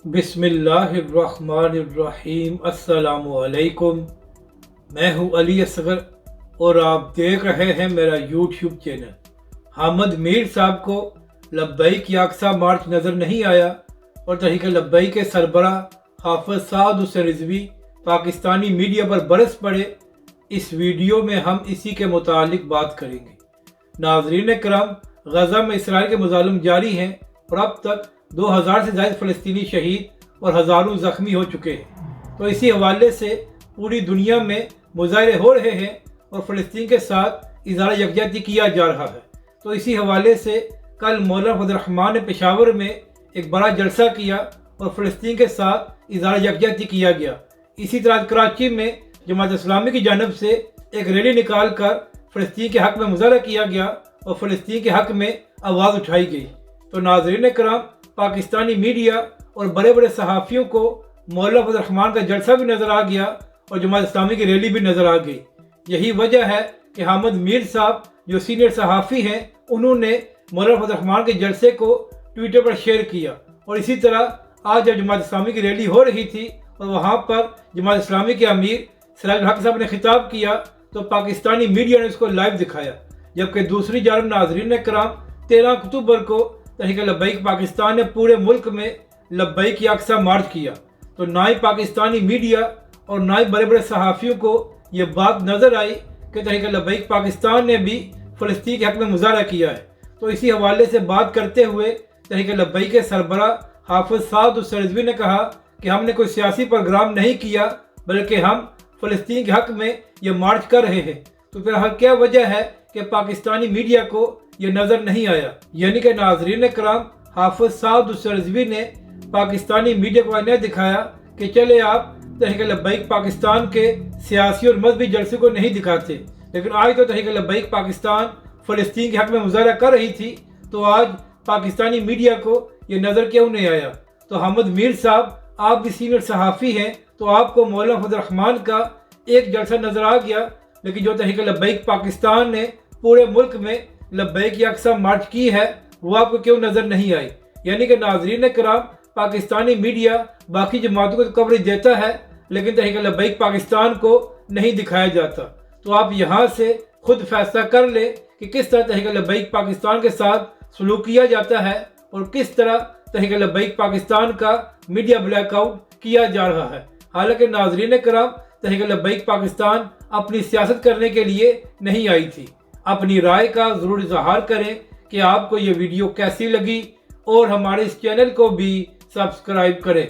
बिस्मिल्लाहिर्रहमानिर्रहीम। अस्सलाम वालेकुम। मैं हूं अली असगर और आप देख रहे हैं मेरा यूट्यूब चैनल। हामिद मीर साहब को लब्बैक याकसा मार्च नज़र नहीं आया और तहरीक लब्बैक के सरबराह हाफिज साद हुसैन रिजवी पाकिस्तानी मीडिया पर बरस पड़े। इस वीडियो में हम इसी के मुतालिक बात करेंगे। नाज़रीन करम, गज़ा में इसराइल के मज़ालिम जारी हैं और अब तक 2000 से ज़्यादा फ़लस्तीनी शहीद और हज़ारों ज़ख्मी हो चुके हैं। तो इसी हवाले से पूरी दुनिया में मुजाहरे हो रहे हैं और फ़लस्तीन के साथ इज़हार यकजहती किया जा रहा है। तो इसी हवाले से कल मौलाना फजल रहमान ने पेशावर में एक बड़ा जलसा किया और फ़लस्तीन के साथ इज़हार यकजहती किया गया। इसी तरह कराची में जमात इस्लामी की जानब से एक रैली निकाल कर फ़लस्तीन के हक़ में मुजाहरा किया गया और फ़लस्तीन के हक़ में आवाज़ उठाई गई। तो नाज़रीन कराम, पाकिस्तानी मीडिया और बड़े बड़े सहाफ़ियों को मौलाना फजल रहमान का जलसा भी नज़र आ गया और जमात इस्लामी की रैली भी नज़र आ गई। यही वजह है कि हामिद मीर साहब जो सीनियर सहाफ़ी हैं, उन्होंने मौलाना फजल रहमान के जलसे को ट्विटर पर शेयर किया। और इसी तरह आज जब जमात इस्लामी की रैली हो रही थी और वहाँ पर जमात इस्लामी के अमीर सिराजुल हक साहब ने खिताब किया तो पाकिस्तानी मीडिया ने उसको लाइव दिखाया। जबकि दूसरी जानब नाज़रीन कराम, 13 अक्टूबर को तहरीक लब्बैक पाकिस्तान ने पूरे मुल्क में लब्बैक याकसा मार्च किया। तो ना ही पाकिस्तानी मीडिया और ना ही बड़े बड़े सहाफ़ियों को ये बात नज़र आई कि तहरीक लब्बैक पाकिस्तान ने भी फ़लस्तीन के हक़ में मुजाहरा किया है। तो इसी हवाले से बात करते हुए तहरीक लब्बैक के सरबराह हाफिज साद हुसैन रिजवी ने कहा कि हमने कोई सियासी प्रोग्राम नहीं किया, बल्कि हम फ़लस्तीन के हक़ में ये मार्च कर रहे हैं। तो फिर क्या वजह है कि पाकिस्तानी मीडिया को ये नज़र नहीं आया? यानी कि नाज़रीन कराम, हाफिज साद हुसैन रिजवी ने पाकिस्तानी मीडिया को आईना दिखाया कि चले आप तहरीक लब्बैक पाकिस्तान के सियासी और मजहबी जलसे को नहीं दिखाते, लेकिन आज तो तहरीक लब्बैक पाकिस्तान फ़लस्तीन के हक़ में मुजाहरा कर रही थी, तो आज पाकिस्तानी मीडिया को ये नज़र क्यों नहीं आया? तो हामिद मीर साहब, आप भी सीनियर सहाफ़ी हैं, तो आपको मौलाना फजल रहमान का एक जलसा नज़र आ गया, लेकिन जो तहरीक लब्बैक पाकिस्तान ने पूरे मुल्क में लब्बैक याकसा मार्च की है वो आपको क्यों नज़र नहीं आई? यानी कि नाज़रीन कराम, पाकिस्तानी मीडिया बाकी जमातों को कवरेज देता है, लेकिन तहरीक लब्बैक पाकिस्तान को नहीं दिखाया जाता। तो आप यहाँ से खुद फैसला कर ले कि किस तरह तहरीक लब्बैक पाकिस्तान के साथ सलूक किया जाता है और किस तरह तहरीक लब्बैक पाकिस्तान का मीडिया ब्लैकआउट किया जा रहा है। हालांकि नाज़रीन कराम, तहरीक लब्बैक पाकिस्तान अपनी सियासत करने के लिए नहीं आई थी। अपनी राय का ज़रूर इज़हार करें कि आपको ये वीडियो कैसी लगी और हमारे इस चैनल को भी सब्सक्राइब करें।